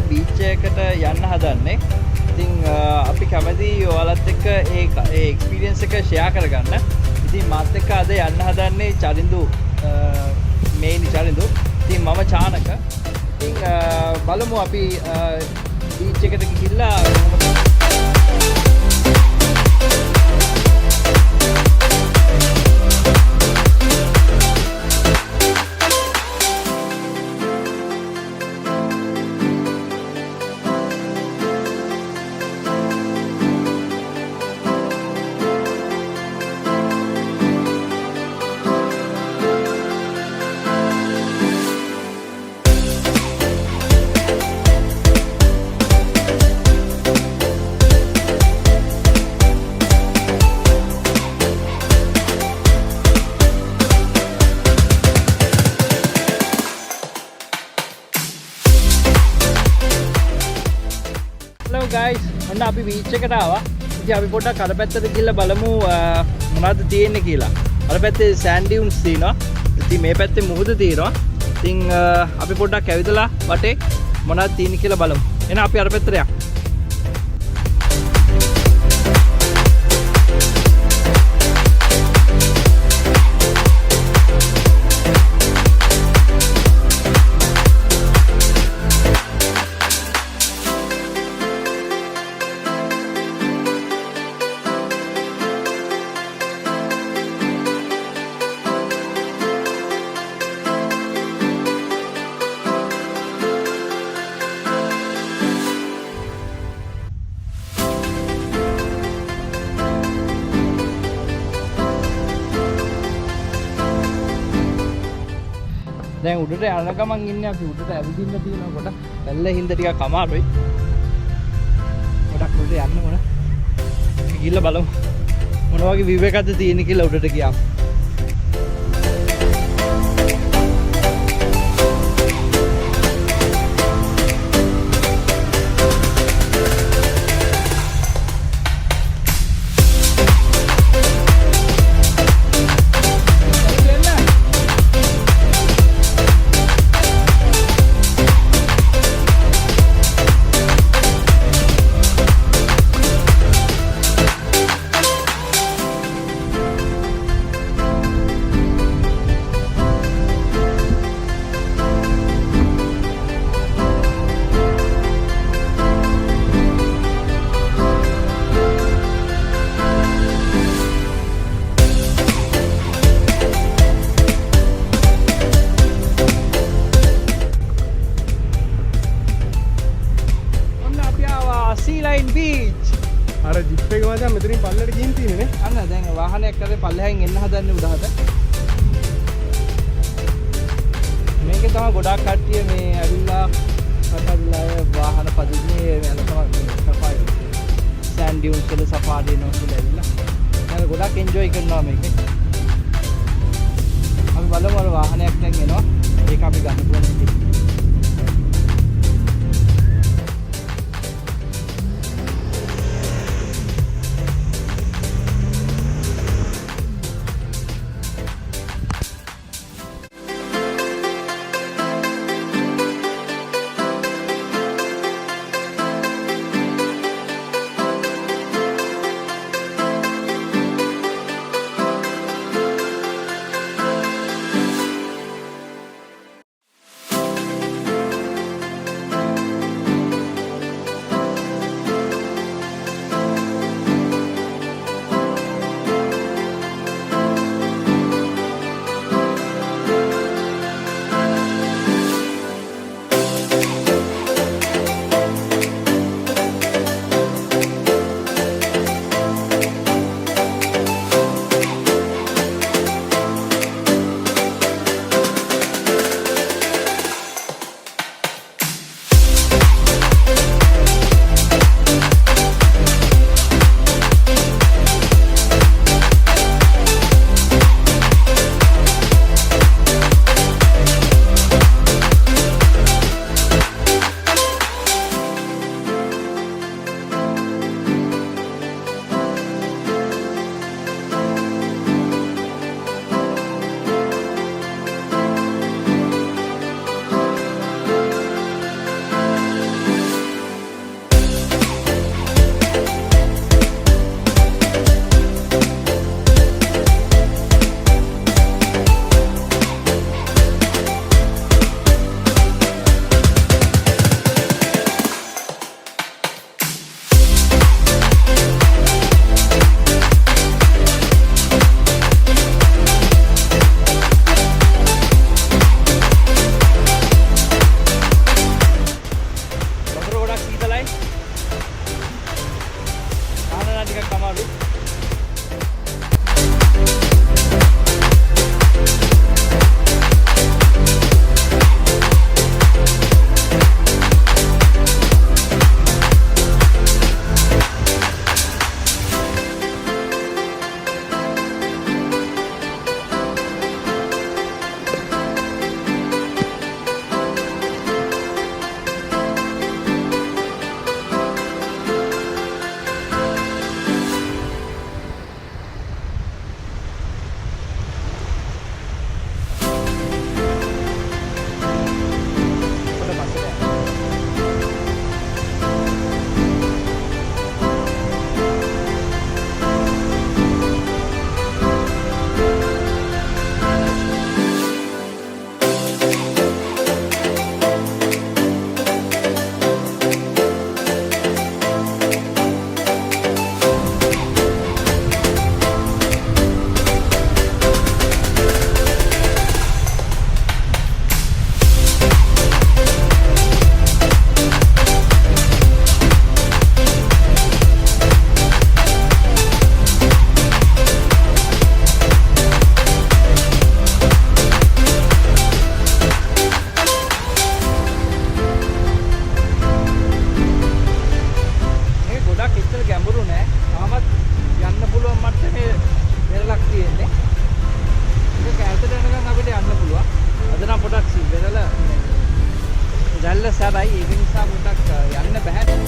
ඔයාලා බීච් එකකට යන්න හදන්නේ. ඉතින් අපි කැමති ඔයාලත් එක්ක ඒ එක්ස්පීරියන්ස් එක ෂෙයා කරගන්න. ඉතින් මාත් එක්ක අද යන්න හදන්නේ චරින්දු මේනි චරින්දු. ඉතින් මම චානක. ඉතින් බලමු අපි බීච් එකට ගිහිල්ලා guys, ඔන්න අපි බීච් එකට ආවා. ඉතින් අපි පොඩ්ඩක් අර පැත්තට ගිහලා බලමු මොනවද තියෙන්නේ කියලා. අර පැත්තේ sand dunes තියෙනවා. ඉතින් මේ පැත්තේ මුහුද තියෙනවා. ඉතින් අපි පොඩ්ඩක් ඇවිදලා වටේ මොනවද තියෙන්නේ කියලා බලමු. එහෙනම් අපි අර පැත්තට යමු. දැන් උඩට යන ගමන් ඉන්නේ අපි උඩට ඇවිදින්න තියෙනවා කොට. පැල්ල හින්දා ටිකක් අමාරුයි. ගොඩක් උඩට යන්න ඕන. ගිහිල්ලා බලමු. මොන වගේ view එකක්ද තියෙන්නේ කියලා උඩට ගියාම. SeaLineBeach. අර ජිප් එක මචං මෙතනින් පල්ලෙට ගිහින් තියෙන්නේ නේ. අන්න දැන් වාහනයක් කරේ පල්ලෙහෙන් එන්න හදන්නේ උඩහට. මේකේ තමයි ගොඩාක් කට්ටිය මේ ඇවිල්ලා කටවිලා වාහන පදින්නේ යන තමයි සෆාරි. sand dunes වල සෆාරි නෝ කියලා ඇවිල්ලා. මම ගොඩාක් එන්ජොයි කරනවා මේකේ. අපි බලමු අර වාහනයක් දැන් එනවා. ඒක අපි ගන්න පුළුවන්. ඉස්සරයි ඒක නිසා පොඩ්ඩක් යන්න බෑ.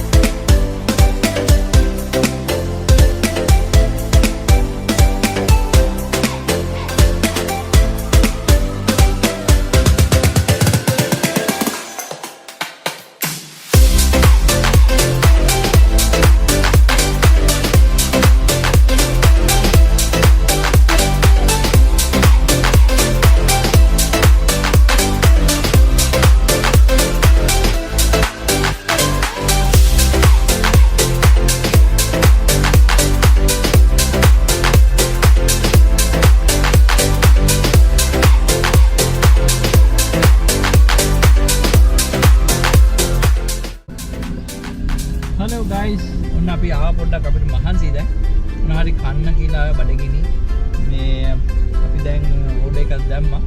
Hello guys, ඔන්න අපි ආව පොඩ්ඩක් අපිට මහන්සි දැන් මොන හරි කන්න කියලා බඩගිනි මේ අපි දැන් ඕඩර් එකක් දැම්මා.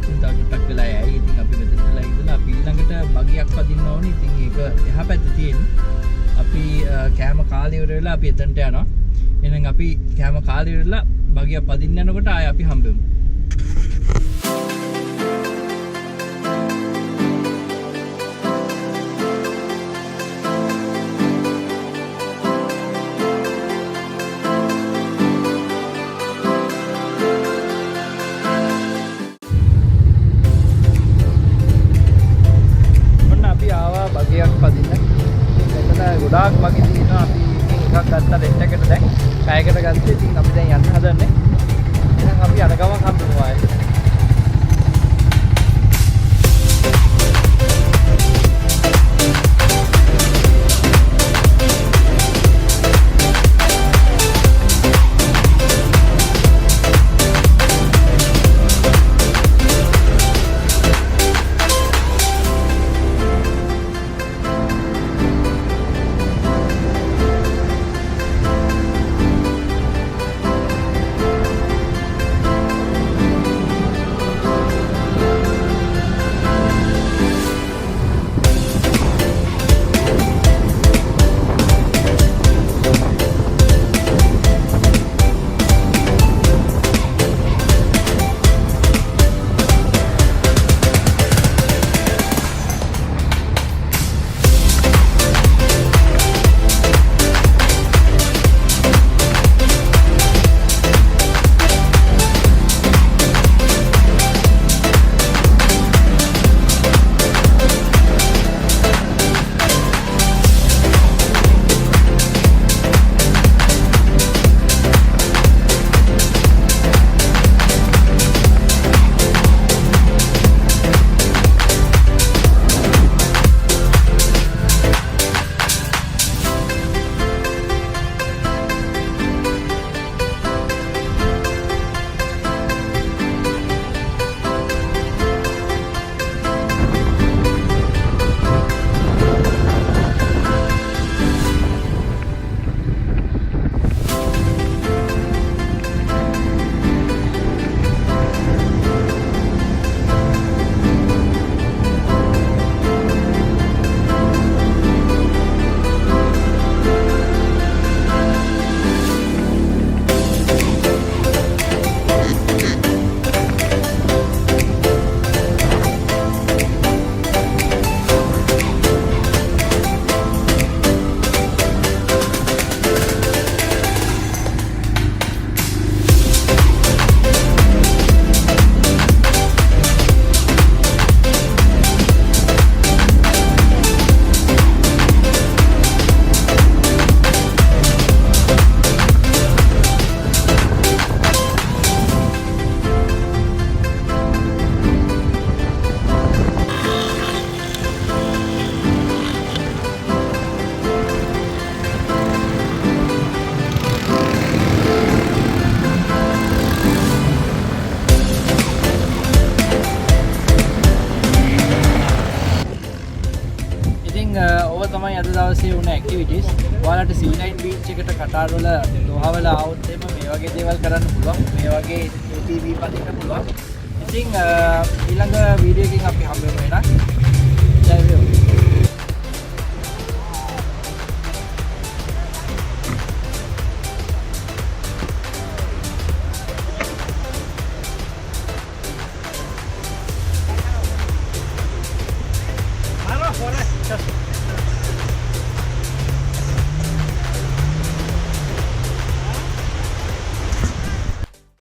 ඉතින් තව ටිකක් වෙලා යයි. ඉතින් අපි මෙතන වෙලා ඉඳලා අපි ඊළඟට බගියක් පදින්න ඕනේ. ඉතින් ඒක එහා පැත්තේ තියෙන්නේ. අපි කෑම කාලේ ඉවර වෙලා අපි එතනට යනවා. එහෙනම් අපි කෑම කාලේ ඉවරලා බගියක් පදින්න යනකොට ආයෙ අපි හම්බෙමු. බගියක් පදින්න. මෙතන ගොඩාක් බගි තියෙනවා. අපි එකක් ගත්තා රෙන්ට් එකට දැන්. පැයකට ගත්තා. ඉතින් අපි දැන් යන්න හදන්නේ. එහෙනම් අපි අර ගමන් හම්බෙමු ආයේ. ඕව තමයි අද දවසේ වුණ ඇක්ටිවිටිස්. ඔයාලට සීලයින් බීච් එකට කටාර් වල දෝහා වල ආවොත් එimhe මේ වගේ දේවල් කරන්න පුළුවන්. මේ වගේ ATV පදින්න පුළුවන්. ඉතින් ඊළඟ වීඩියෝ එකකින් අපි හම්බ වෙමු එහෙනම්.